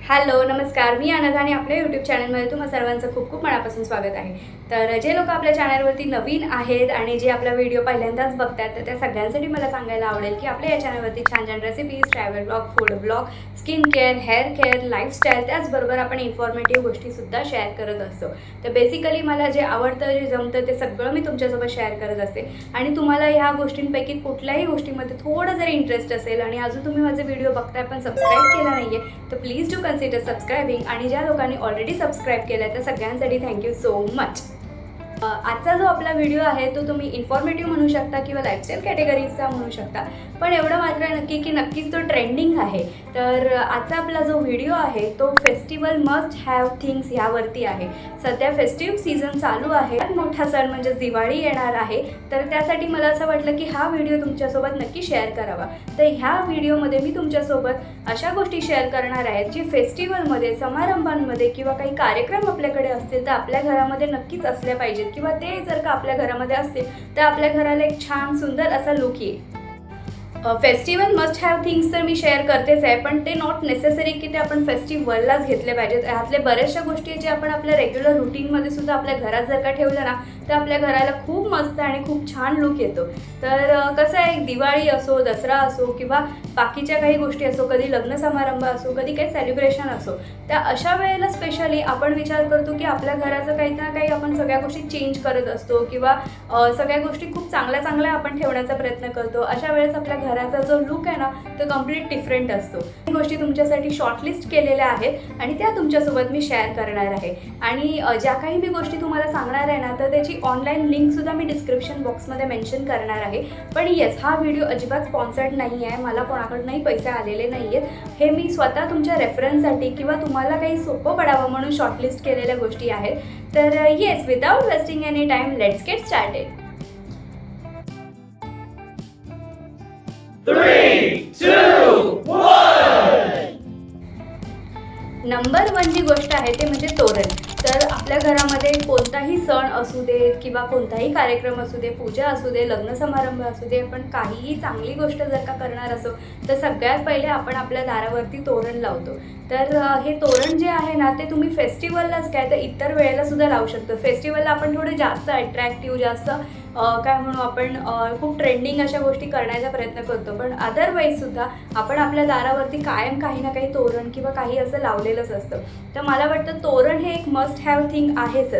Hello नमस्कार, मी अनघा आणि आपल्या यूट्यूब चॅनलमध्ये तुम्हा सर्वांचं खूप खूप मनापासून स्वागत आहे। तर जे लोक आपल्या चॅनलवरती नवीन आहेत आणि जे आपला व्हिडिओ पहिल्यांदाच बघतात तर त्या सगळ्यांसाठी मला सांगायला आवडेल की आपल्या या चॅनलवरती छान छान recipes, travel blog, food blog, skin care, hair care, lifestyle, त्याचबरोबर आपण इन्फॉर्मेटिव्ह गोष्टीसुद्धा शेअर करत असतो। तर बेसिकली मला जे आवडतं, जे जमतं ते सगळं मी तुमच्यासोबत शेअर करत असते आणि तुम्हाला ह्या गोष्टींपैकी कुठल्याही गोष्टीमध्ये थोडं जरी इंटरेस्ट असेल आणि अजून तुम्ही माझे व्हिडिओ बघताय पण सबस्क्राईब केला नाही आहे तर प्लीज डू कन्सिडर सबस्क्रायबिंग। आणि ज्या लोकांनी ऑलरेडी सबस्क्राईब केलं आहे त्या सगळ्यांसाठी थँक्यू सो मच। आजचा जो आपला व्हिडिओ आहे तो तुम्ही इन्फॉर्मेटिव्ह म्हणू शकता किंवा लाईफस्टाईल कॅटेगरीजचा म्हणू शकता, पण एवढं मात्र नक्की की नक्कीच तो ट्रेंडिंग आहे। तर आजचा आपला जो व्हिडिओ आहे तो फेस्टिवल मस्ट हॅव थिंग्स ह्यावरती आहे। सध्या फेस्टिव्ह सीझन चालू आहे, मोठा सण म्हणजे दिवाळी येणार आहे, तर त्यासाठी मला असं वाटलं की हा व्हिडिओ तुमच्यासोबत नक्की शेअर करावा। तर ह्या व्हिडिओमध्ये मी तुमच्यासोबत अशा गोष्टी शेअर करणार आहेत जी फेस्टिवलमध्ये, समारंभांमध्ये किंवा काही कार्यक्रम आपल्याकडे असतील तर आपल्या घरामध्ये नक्कीच असल्या पाहिजेत किंवा ते जर का आपल्या घरामध्ये असतील तर आपल्या घराला एक छान सुंदर असा लुक येईल। फेस्टिवल मस्ट हॅव थिंग्स तर मी शेअर करतेच आहे, पण ते नॉट नेसेसरी की ते आपण फेस्टिवललाच घेतले पाहिजेत। ह्यातले बऱ्याचशा गोष्टी जे आपण आपल्या रेग्युलर रुटीनमध्ये सुद्धा आपल्या घरात जर का ठेवलं ना तर आपल्या घराला खूप मस्त आणि खूप छान लुक येतो। तर कसं आहे, दिवाळी असो, दसरा असो किंवा बाकीच्या काही गोष्टी असो, कधी लग्न समारंभ असो, कधी काही सेलिब्रेशन असो, त्या अशा वेळेला स्पेशली आपण विचार करतो की आपल्या घराचं काही ना काही आपण सगळ्या गोष्टी चेंज करत असतो किंवा सगळ्या गोष्टी खूप चांगल्या चांगल्या आपण ठेवण्याचा प्रयत्न करतो। अशा वेळेस आपल्या घराचा जो लुक आहे ना तो कम्प्लीट डिफरंट असतो। ही गोष्टी तुमच्यासाठी शॉर्टलिस्ट केलेल्या आहेत आणि त्या तुमच्यासोबत मी शेअर करणार आहे। आणि ज्या काही मी गोष्टी तुम्हाला सांगणार आहे ना तर त्याची ऑनलाईन लिंकसुद्धा मी डिस्क्रिप्शन बॉक्समध्ये मेन्शन करणार आहे। पण येस, हा व्हिडिओ अजिबात स्पॉन्सर्ड नाही आहे, मला कोणाकडूनही पैसे आलेले नाही आहेत। हे मी स्वतः तुमच्या रेफरन्ससाठी किंवा तुम्हाला काही सोपं पडावं म्हणून शॉर्टलिस्ट केलेल्या गोष्टी आहेत। तर yes, without wasting any time, let's get started. 3, 2, 1. Number 1 जी गोष्ट आहे ते म्हणजे तोरण। तर आपल्या घरामध्ये कोणताही सण असू दे किंवा कोणताही कार्यक्रम असू दे, पूजा असू दे, लग्न समारंभ असू दे, पण काहीही चांगली गोष्ट जर का करणार असो तर सगळ्यात पहिले आपण आपल्या दारावरती तोरण लावतो। तर हे तोरण जे आहे ना ते तुम्ही फेस्टिवललाच काय तर इतर वेळेला सुद्धा लावू शकतो। फेस्टिवलला आपण थोडे जास्त अट्रॅक्टिव्ह, जास्त काय म्हणू आपण, खूप ट्रेंडिंग अशा गोष्टी करण्याचा प्रयत्न करतो, पण अदरवाईजसुद्धा आपण आपल्या दारावरती कायम काही ना काही तोरण किंवा काही असं लावलेलंच असतं। तर मला वाटतं तोरण हे एक मस्ट हॅव थिंग आहेच।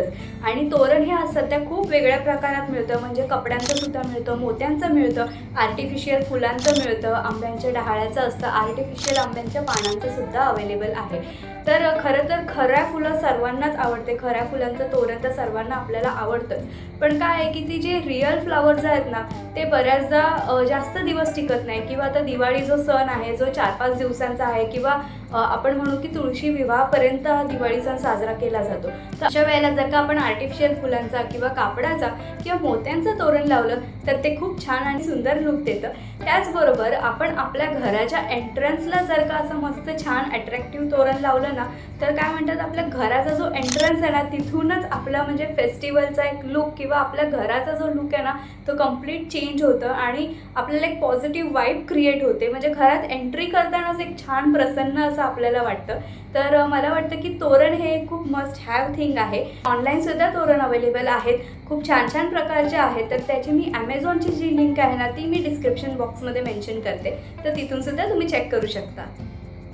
आणि तोरण हे सध्या खूप वेगळ्या प्रकारात मिळतं, म्हणजे कपड्यांचं सुद्धा मिळतं, मोत्यांचं मिळतं, आर्टिफिशियल फुलांचं मिळतं, आंब्यांच्या डहाळ्याचं असतं, आर्टिफिशियल आंब्यांच्या पानांचं सुद्धा अवेलेबल आहे। तर खरं तर खऱ्या फुलं सर्वांनाच आवडते, खऱ्या फुलांचं तोरण तर सर्वांना आपल्याला आवडतंच, पण काय आहे की ती जे रिअल फ्लॉवर्स आहेत ना ते बऱ्याचदा जास्त दिवस टिकत नाही किंवा आता दिवाळी जो सण आहे जो 4-5 दिवसांचा आहे किंवा आपण म्हणू की तुळशी विवाहापर्यंत हा दिवाळी सण साजरा केला जातो। तर अशा वेळेला जर का आपण आर्टिफिशियल फुलांचा किंवा कापडाचा किंवा मोत्यांचं तोरण लावलं तर ते खूप छान आणि सुंदर लुक देतं। त्याचबरोबर आपण आपल्या घराच्या एंट्रन्सला जर का असं मस्त छान अट्रॅक्टिव्ह तोरण लावलं ना तर काय म्हणतात, आपल्या घराचा जो एंट्रन्स आहे ना तिथूनच आपला म्हणजे फेस्टिवलचा एक लुक किंवा आपल्या घराचा जो लुक आहे ना तो कम्प्लीट चेंज होतं आणि आपल्याला एक पॉझिटिव्ह वाईब क्रिएट होते, म्हणजे घरात एंट्री करतानाच एक छान प्रसन्न असं आपल्याला वाटतं। तर मला वाटतं की तोरण हे खूप मस्ट हॅव थिंग आहे। ऑनलाईनसुद्धा तोरण अवेलेबल आहेत, खूप छान छान प्रकारचे आहेत, तर त्याची मी ॲमेझॉनची जी लिंक आहे ना ती मी डिस्क्रिप्शन बॉक्समध्ये मेन्शन करते, तर तिथूनसुद्धा तुम्ही चेक करू शकता।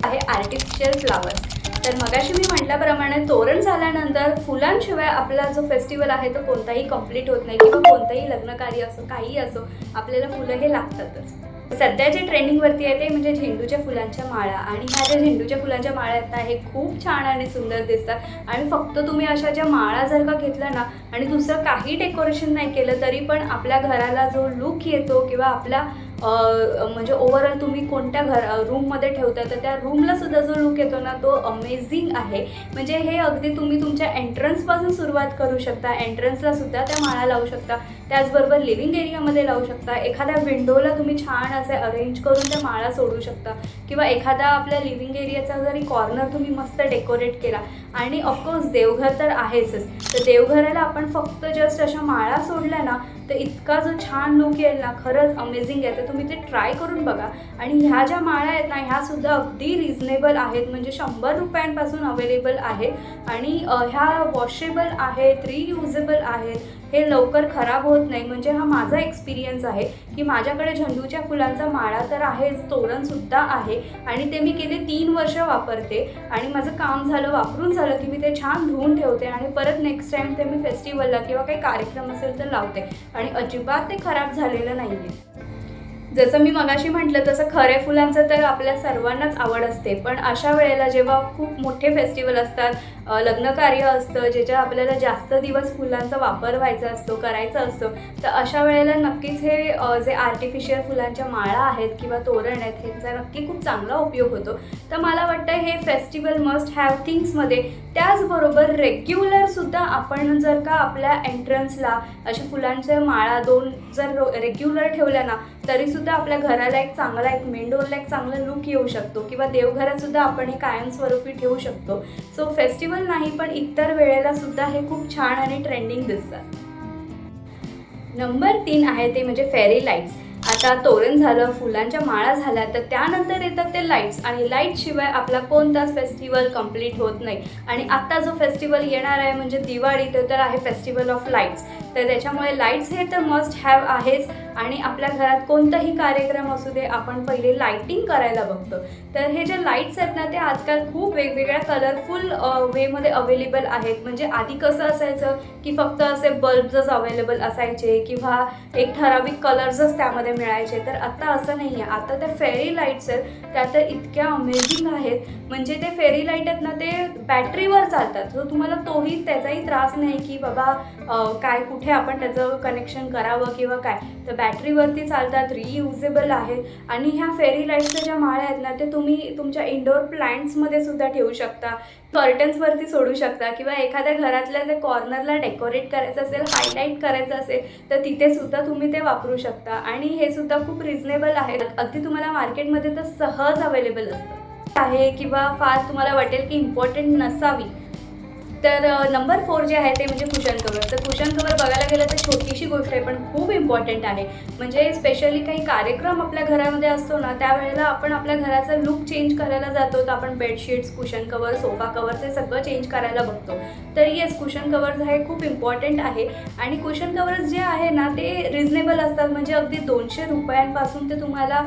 आहे आर्टिफिशियल फ्लावर्स। तर मगाशी मी म्हटल्याप्रमाणे तोरण झाल्यानंतर फुलांशिवाय आपला जो फेस्टिवल आहे तो कोणताही कंप्लीट होत नाही किंवा कोणतंही लग्नकार्य असो, काही असो, आपल्याला फुलं हे लागतातच। सध्या जे ट्रेंडिंगवरती आहे ते म्हणजे झेंडूच्या फुलांच्या माळा, आणि ह्या ज्या झेंडूच्या फुलांच्या माळा आहेत ना हे खूप छान आणि सुंदर दिसतात। आणि फक्त तुम्ही अशा ज्या माळा जर का घेतल्या ना आणि दुसरं काही डेकोरेशन नाही केलं तरी पण आपल्या घराला जो लुक येतो किंवा आपल्या म्हणजे ओव्हरऑल तुम्ही कोणत्या रूममध्ये ठेवता तर त्या रूमला सुद्धा जो लुक येतो ना तो अमेझिंग आहे। म्हणजे हे अगदी तुम्ही तुमच्या एंट्रन्सपासून सुरुवात करू शकता, एंट्रन्सला सुद्धा त्या माळा लावू शकता, त्याचबरोबर लिव्हिंग एरियामध्ये लावू शकता, एखाद्या विंडोला तुम्ही छान असे अरेंज करून त्या माळा सोडू शकता किंवा एखादा आपल्या लिव्हिंग एरियाचा जरी कॉर्नर तुम्ही मस्त डेकोरेट केला। आणि ऑफकोर्स देवघर तर आहेच, तर देवघराला आपण फक्त जस्ट अशा माळा सोडल्या ना तर इतका जो छान लुक येईल ना खरंच अमेझिंग आहे। तर तुम्ही ते ट्राय करून बघा. आणि ह्या ज्या माळा आहेत ना, ह्यासुद्धा अगदी रिझनेबल आहेत, म्हणजे 100 रुपयांपासून अवेलेबल आहेत आणि ह्या वॉशेबल आहेत, रियुजेबल आहेत, हे लवकर खराब होत नाही. म्हणजे हा माझा एक्सपिरियन्स आहे की माझ्याकडे झेंडूच्या फुलांचा माळा तर आहे, तोरणसुद्धा आहे आणि ते मी गेले 3 वर्ष वापरते आणि माझं काम झालं, वापरून झालं की मी ते छान धुवून ठेवते आणि परत नेक्स्ट टाईम ते मी फेस्टिवलला किंवा काही कार्यक्रम असेल तर लावते आणि अजिबात ते खराब झालेलं नाही आहे. जसं मी मगाशी म्हटलं तसं खऱ्या फुलांचं तर आपल्या सर्वांनाच आवड असते, पण अशा वेळेला जेव्हा खूप मोठे फेस्टिवल असतात, लग्नकार्य असतं, ज्याच्यात आपल्याला जास्त दिवस फुलांचा वापर व्हायचा असतो, करायचा असतो, तर अशा वेळेला नक्कीच हे जे आर्टिफिशियल फुलांच्या माळा आहेत किंवा तोरण आहेत ह्यांचा नक्की खूप चांगला उपयोग होतो. तर मला वाटतं हे फेस्टिवल मस्ट हॅव थिंग्समध्ये त्याचबरोबर रेग्युलरसुद्धा आपण जर का आपल्या एंट्रन्सला अशा फुलांच्या माळा 2 जर रेग्युलर ठेवल्या ना, तरीसुद्धा आपल्या घराला एक चांगला, एक मेन डोअरला एक चांगला लुक येऊ शकतो किंवा देवघरातसुद्धा आपण हे कायमस्वरूपी ठेवू शकतो. सो फेस्टिवल नाही पण इतर वेळेला सुद्धा हे खूप छान आणि ट्रेंडिंग दिसतात. नंबर 3 आहे ते म्हणजे फेरी लाईट्स. आता तोरण झालं, फुलांच्या माळा झाल्या, तर त्यानंतर येतात ते लाईट्स आणि लाईटशिवाय आपला कोणताच फेस्टिवल कंप्लीट होत नाही. आणि आत्ता जो फेस्टिवल येणार आहे म्हणजे दिवाळी, तर आहे फेस्टिवल ऑफ लाईट्स. तर त्याच्यामुळे लाईट्स हे तर मस्ट हॅव आहेच आणि आपल्या घरात कोणताही कार्यक्रम असू दे आपण पहिले लाईटिंग करायला बघतो. तर हे जे लाईट्स आहेत ना, ते आजकाल खूप वेगवेगळ्या कलरफुल वेमध्ये अवेलेबल आहेत. म्हणजे आधी कसं असायचं की फक्त असे बल्ब्सच अवेलेबल असायचे किंवा एक ठराविक कलर्सच त्यामध्ये मिळायचे, तर आता असं नाही आहे. आता त्या फेरी लाईट्स आहेत त्या तर इतक्या अमेझिंग आहेत. म्हणजे ते फेरी लाईट आहेत ना, ते बॅटरीवर चालतात. सो तुम्हाला त्याचाही त्रास नाही की बाबा काय कुठे आपण त्याचं कनेक्शन करावं किंवा काय. तर बॅटरीवरती चालतात, रियुजेबल आहेत आणि ह्या फेरी लाईट्सच्या ज्या माळ्या आहेत ना, ते तुम्ही तुमच्या इंडोर प्लांट्समध्ये सुद्धा ठेवू शकता, कर्टन्सवरती सोडू शकता किंवा एखाद्या घरातल्या जे कॉर्नरला डेकोरेट करायचं असेल, हायलाईट करायचं असेल, तर तिथे सुद्धा तुम्ही ते वापरू शकता. आणि हे सुद्धा खूप रिजनेबल आहे. अगदी तुम्हाला मार्केटमध्ये तर सहज अवेलेबल असतं आहे किंवा फार तुम्हाला वाटेल की इम्पॉर्टंट नसावी. तर नंबर 4 जे आहे ते म्हणजे कुशन कवर. तर कुशन कवर बघायला गेलं तर छोटीशी गोष्ट आहे पण खूप इम्पॉर्टंट आहे. म्हणजे स्पेशली काही कार्यक्रम आपल्या घरामध्ये असतो ना, त्यावेळेला आपण आपल्या घराचा लुक चेंज करायला जातो, तर आपण bedsheets, cushion cover, sofa covers हे सगळं चेंज करायला बघतो. तर येस, कुशन कवर्स हे खूप इम्पॉर्टंट आहे आणि कुशन कवर्स जे आहे ना, ते रिजनेबल असतात. म्हणजे अगदी 200 रुपयांपासून ते तुम्हाला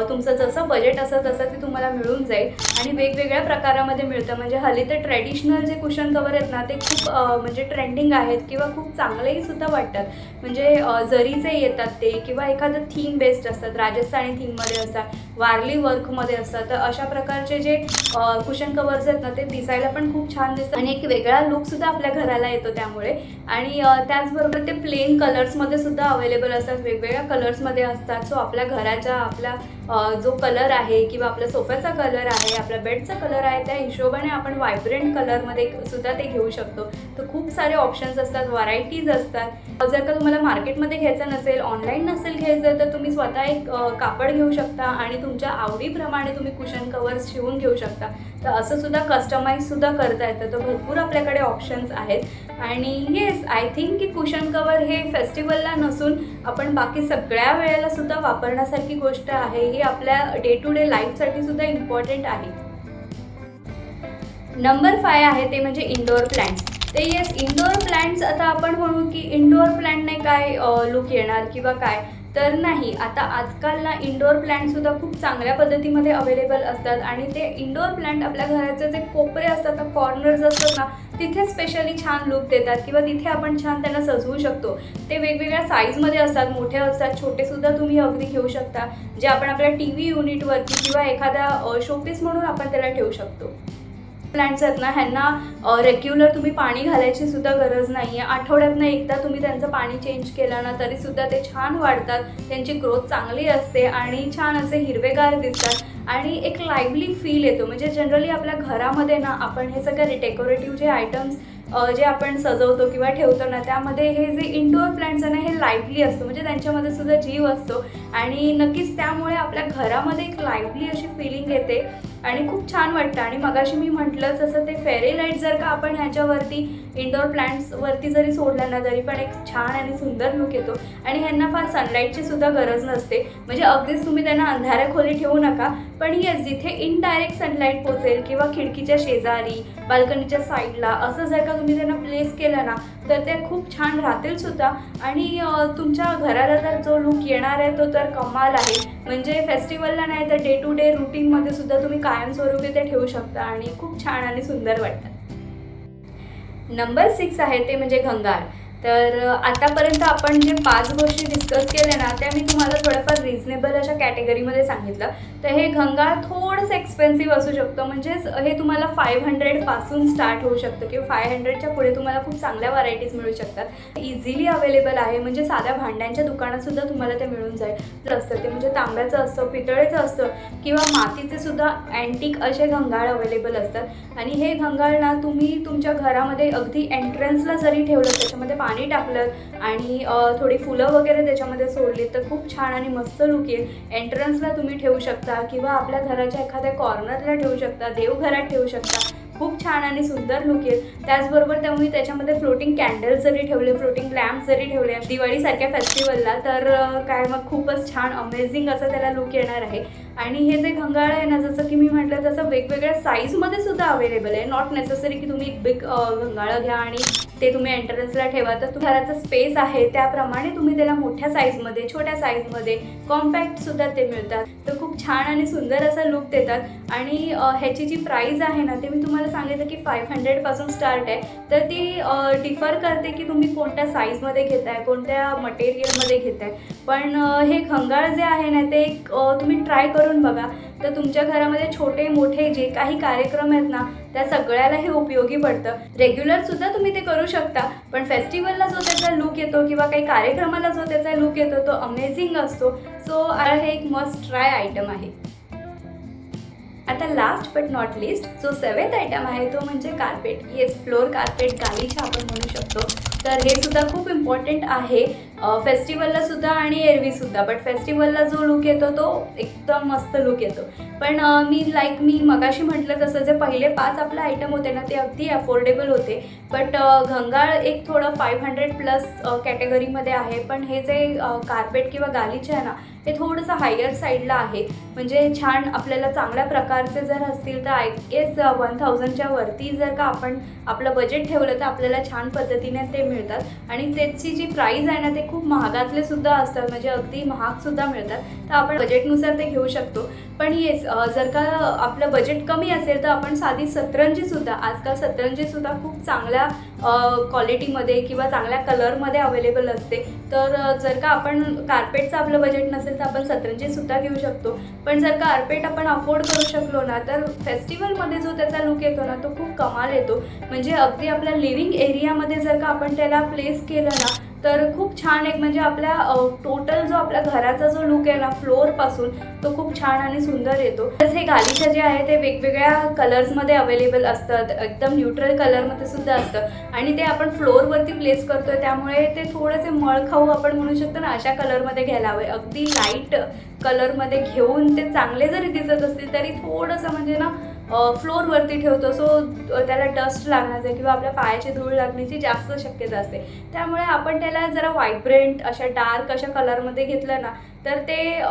तुमचं जसं बजेट असेल तसं ते तुम्हाला मिळून जाईल आणि वेगवेगळ्या प्रकारामध्ये मिळतं. म्हणजे हल्ली तर ट्रेडिशनल जे कुशन कवर आहेत ना, ते खूप म्हणजे ट्रेंडिंग आहेत किंवा खूप चांगलेही सुद्धा वाटतात. म्हणजे जरीचे येतात ते किंवा एखादं थीम बेस्ड असतात, राजस्थानी थीममध्ये असतात, वारली वर्कमध्ये असतात. तर अशा प्रकारचे जे कुशन कवर्स आहेत ना, ते दिसायला पण खूप छान दिसतात आणि एक वेगळा लुकसुद्धा आपल्या घराला येतो त्यामुळे. आणि त्याचबरोबर ते प्लेन कलर्समध्ये सुद्धा अवेलेबल असतात, वेगवेगळ्या कलर्समध्ये असतात. सो आपल्या घराच्या आपला जो कलर आहे किंवा आपल्या सोफ्याचा कलर आहे, आपल्या बेडचा कलर आहे, त्या हिशोबाने आपण व्हायब्रंट कलरमध्ये सुद्धा ते घेऊ शकतो. तर खूप सारे ऑप्शन्स असतात, व्हरायटीज असतात. जर का तुम्हाला मार्केटमध्ये घ्यायचं नसेल, ऑनलाईन नसेल घ्यायचं, तर तुम्ही स्वतः एक कापड घेऊ शकता आणि तुमच्या आवडीप्रमाणे तुम्ही कुशन कवर्स शिवून घेऊ शकता. तर असं सुद्धा कस्टमाइजसुद्धा करता येतं. तर भरपूर आपल्याकडे ऑप्शन्स आहेत आणि येस, आय थिंक की कुशन कवर हे फेस्टिवलला नसून आपण बाकी सगळ्या वेळेला सुद्धा वापरण्यासारखी गोष्ट आहे. ही आपल्या डे टू डे लाईफसाठी सुद्धा इम्पॉर्टंट आहे. नंबर 5 आहे ते म्हणजे इंडोर प्लांट्स. ते येस, इंडोर प्लांट्स आता आपण म्हणू की इंडोर प्लांटने काय लुक येणार किंवा काय, तर नाही. आता आजकाल ना इंडोर प्लांटसुद्धा खूप चांगल्या पद्धतीमध्ये अवेलेबल असतात आणि ते इंडोर प्लांट आपल्या घराचे जे कोपरे असतात ना, कॉर्नर्स असतात ना, तिथे स्पेशली छान लुक देतात किंवा तिथे आपण छान त्यांना सजवू शकतो. ते वेगवेगळ्या साईजमध्ये असतात, मोठे असतात, छोटेसुद्धा तुम्ही अगदी घेऊ शकता, जे आपण आपल्या TV युनिटवरती किंवा एखाद्या शोपीस म्हणून आपण त्याला ठेवू शकतो. प्लांट्स आहेत ना, ह्यांना रेग्युलर तुम्ही पाणी घालायची सुद्धा गरज नाही आहे. आठवड्यातनं एकदा तुम्ही त्यांचं पाणी चेंज केलं ना, तरीसुद्धा ते छान वाढतात, त्यांची ग्रोथ चांगली असते आणि छान असे हिरवेगार दिसतात आणि एक लाईव्हली फील येतो. म्हणजे जनरली आपल्या घरामध्ये ना, आपण हे सगळे डेकोरेटिव्ह जे आयटम्स जे आपण सजवतो किंवा ठेवतो ना, त्यामध्ये हे जे इंडोअर प्लांट्स आहे ना, हे लाईव्हली असतं, म्हणजे त्यांच्यामध्ये सुद्धा जीव असतो आणि नक्कीच त्यामुळे आपल्या घरामध्ये एक लाईव्हली अशी फिलिंग येते आणि खूप छान वाटतं. आणि मगाशी मी म्हटलं तसं ते फेरी लाईट जर का आपण ह्याच्यावरती इंडोअर प्लांट्सवरती जरी सोडलं ना, तरी पण एक छान आणि सुंदर लुक येतो आणि ह्यांना फार सनलाईटची सुद्धा गरज नसते, म्हणजे अगदीच तुम्ही त्यांना अंधाऱ्या खोली ठेवू नका, पण येस जिथे इनडायरेक्ट सनलाईट पोचेल किंवा खिडकीच्या शेजारी, बाल्कनीच्या साईडला असं जर का तुम्ही त्यांना प्लेस केलं ना, तर ते खूप छान राहतील सुद्धा आणि तुमच्या घराला तर जो लुक येणार आहे तो तर कमाल आहे. म्हणजे फेस्टिवलला नाही तर डे टू डे रुटीनमध्ये सुद्धा तुम्ही कायमस्वरूपी ते ठेवू शकता आणि खूप छान आणि सुंदर वाटतात. नंबर 6 आहे ते म्हणजे घंगाळ. तर आतापर्यंत आपण जे 5 गोष्टी डिस्कस केल्या ना, त्या मी तुम्हाला थोडंफार रिजनेबल अशा कॅटेगरीमध्ये सांगितलं. तर हे घंगाळ थोडंसं एक्सपेन्सिव्ह असू शकतं, म्हणजेच हे तुम्हाला 500 पासून स्टार्ट होऊ शकतं किंवा 500च्या पुढे तुम्हाला खूप चांगल्या व्हरायटीज मिळू शकतात. इझिली अवेलेबल आहे, म्हणजे साध्या भांड्यांच्या दुकानातसुद्धा तुम्हाला ते मिळून जाईल असतं. ते म्हणजे तांब्याचं असतं, पितळेचं असतं किंवा मातीचे सुद्धा अँटिक असे घंगाळ अवेलेबल असतात. आणि हे घंगाळ ना तुम्ही तुमच्या घरामध्ये अगदी एंट्रन्सला जरी ठेवलं, त्याच्यामध्ये पाणी टाकलं आणि थोडी फुलं वगैरे त्याच्यामध्ये सोडली तर खूप छान आणि मस्त लुक येईल. एंट्रन्सला तुम्ही ठेवू शकता किंवा आपल्या घराच्या एखाद्या कॉर्नरला ठेवू शकता, देवघरात ठेवू शकता, खूप छान आणि सुंदर लुक येईल. त्याचबरोबर तुम्ही त्याच्यामध्ये फ्लोटिंग कॅन्डल्स जरी ठेवले, फ्लोटिंग लॅम्प जरी ठेवले दिवाळीसारख्या फेस्टिवलला, तर काय मग खूपच छान अमेझिंग असं त्याला लुक येणार आहे. आणि हे जे घंगाळ आहे ना, जसं की मी म्हटलं तसं वेगवेगळ्या साईजमध्ये सुद्धा अवेलेबल आहे. नॉट नेसेसरी की तुम्ही एक बिग घंगाळं घ्या आणि ते तुम्ही एंट्रन्सला ठेवा. तर घराचा स्पेस आहे त्याप्रमाणे तुम्ही त्याला मोठ्या साईजमध्ये, छोट्या साईजमध्ये, कॉम्पॅक्टसुद्धा ते मिळतात. तर खूप छान आणि सुंदर असा लुक देतात. आणि ह्याची जी प्राईस आहे ना, ते मी तुम्हाला सांगितलं की 500 पासून स्टार्ट आहे. तर ती डिफर करते की तुम्ही कोणत्या साईजमध्ये घेताय, कोणत्या मटेरियलमध्ये घेताय. पण हे घंगाळ जे आहे ना, ते एक तुम्ही ट्राय करून बघा. तर तुमच्या घरामध्ये छोटे मोठे जे काही कार्यक्रम आहेत ना, त्या सगळ्याला हे उपयोगी पडतं. रेग्युलरसुद्धा तुम्ही ते करू शकता, पण फेस्टिवलला जो त्याचा लुक येतो किंवा काही कार्यक्रमाला जो त्याचा लुक येतो तो अमेझिंग असतो. सो हे एक मस्ट ट्राय आयटम आहे. आता लास्ट बट नॉट लिस्ट जो 7th आयटम आहे तो म्हणजे कार्पेट. येस, फ्लोअर कार्पेट, गालिचा आपण म्हणू शकतो. तर हे सुद्धा खूप इम्पॉर्टंट आहे फेस्टिवलला सुद्धा आणि एरवीसुद्धा. बट फेस्टिवलला जो लुक येतो तो एकदम मस्त लुक येतो. पण मी मगाशी म्हटलं तसं जे पहिले 5 आपले आयटम होते ना, ते अगदी अफोर्डेबल होते. बट घंगाळ एक थोडं 500+ कॅटेगरीमध्ये आहे. पण हे जे कार्पेट किंवा गालिचा आहे ना, हे थोडंसं हायर साईडला आहे. म्हणजे छान आपल्याला चांगल्या प्रकारचे जर असतील तर आय गेस 1000च्या वरती जर का आपण आपलं बजेट ठेवलं तर आपल्याला छान पद्धतीने ते मिळतात. आणि त्याची जी प्राईस आहे ना, ते खूप महागातले सुद्धा असतात, म्हणजे अगदी महागसुद्धा मिळतात. तर आपण बजेटनुसार ते घेऊ शकतो. पण येस, जर का आपलं बजेट कमी असेल तर आपण साधी सतरंजीसुद्धा, आजकाल सतरंजीसुद्धा खूप चांगल्या क्वालिटीमध्ये किंवा चांगल्या कलरमध्ये अवेलेबल असते. तर जर का आपण कार्पेटचं आपलं बजेट नसेल तर आपण सतरंजीसुद्धा घेऊ शकतो. पण जर का कार्पेट आपण अफोर्ड करू शकलो ना, तर फेस्टिवलमध्ये जो त्याचा लुक येतो ना, तो खूप कमाल येतो. म्हणजे अगदी आपल्या लिव्हिंग एरियामध्ये जर का आपण त्याला प्लेस केलं ना, तर खूप छान एक म्हणजे आपल्या टोटल जो आपल्या घराचा जो लुक आहे ना, फ्लोअरपासून तो खूप छान आणि सुंदर येतो. तसं हे गालिचा जे आहे ते वेगवेगळ्या कलर्समध्ये अवेलेबल असतात, एकदम न्यूट्रल कलरमध्ये सुद्धा असतं. आणि ते आपण फ्लोअरवरती प्लेस करतोय त्यामुळे ते थोडेसे मळखाऊ आपण म्हणू शकतो ना, अशा कलरमध्ये घ्यायला हवे. अगदी लाईट कलरमध्ये घेऊन ते चांगले जरी दिसत असतील तरी थोडंसं म्हणजे ना फ्लोअरवरती ठेवतो. सो त्याला डस्ट लागण्याचं किंवा आपल्या पायाची धूळ लागण्याची जास्त शक्यता असते. त्यामुळे आपण त्याला जरा व्हायब्रंट अशा डार्क अशा कलरमध्ये घेतलं ना, तर ते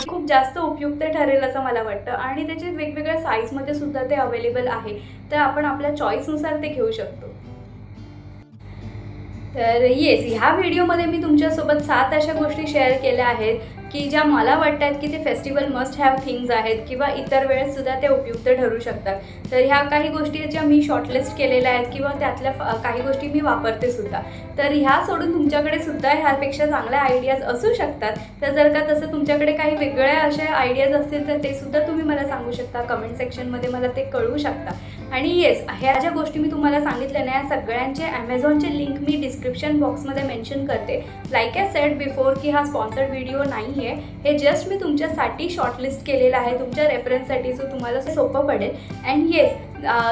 खूप जास्त उपयुक्त ठरेल असं मला वाटतं. आणि त्याचे वेगवेगळ्या साईजमध्ये सुद्धा ते अवेलेबल आहे. तर आपण आपल्या चॉईसनुसार ते घेऊ शकतो. तर येस, ह्या व्हिडिओमध्ये मी तुमच्यासोबत 7 अशा गोष्टी शेअर केल्या आहेत की ज्या मला वाटतात की ते फेस्टिवल मस्ट हॅव थिंग्स आहेत किंवा इतर वेळेससुद्धा ते उपयुक्त ठरू शकतात. तर ह्या काही गोष्टी ज्या मी शॉर्टलिस्ट केलेल्या आहेत किंवा त्यातल्या काही गोष्टी मी वापरते सुद्धा. तर ह्या सोडून तुमच्याकडे सुद्धा ह्यापेक्षा चांगल्या आयडियाज असू शकतात. तर जर का तसं तुमच्याकडे काही वेगळ्या अशा आयडियाज असतील तर ते सुद्धा तुम्ही मला सांगू शकता, कमेंट सेक्शनमध्ये मला ते कळवू शकता. आणि येस, ह्या ज्या गोष्टी मी तुम्हाला सांगितल्या ना, या सगळ्यांचे ॲमेझॉनचे लिंक मी डिस्क्रिप्शन बॉक्समध्ये मेन्शन करते. लाईक आय सेड बिफोर की हा स्पॉन्सर्ड व्हिडिओ नाही आहे, हे जस्ट मी तुमच्यासाठी शॉर्टलिस्ट केलेलं आहे, तुमच्या रेफरन्ससाठी, सो तुम्हाला सोपं पडेल. अँड येस,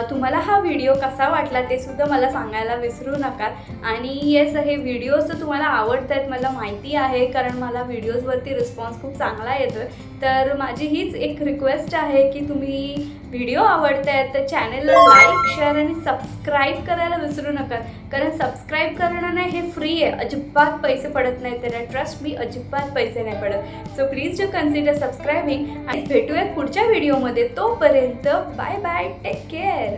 तुम्हाला हा व्हिडिओ कसा वाटला ते सुद्धा मला सांगायला विसरू नका. आणि येस, हे व्हिडिओज तर तुम्हाला आवडत आहेत मला माहिती आहे, कारण मला व्हिडिओजवरती रिस्पॉन्स खूप चांगला येतो आहे. तर माझी हीच एक रिक्वेस्ट आहे की तुम्ही व्हिडिओ आवडत आहेत तर चॅनलला लाईक, शेअर आणि सबस्क्राईब करायला विसरू नका. कारण सबस्क्राईब करणं नाही, हे फ्री आहे, अजिबात पैसे पडत नाही त्याला. ट्रस्ट मी, अजिबात पैसे नाही पडत. सो प्लीज डू कन्सिडर सबस्क्रायबिंग आणि भेटूयात पुढच्या व्हिडिओमध्ये. तोपर्यंत बाय बाय, टेक केअर.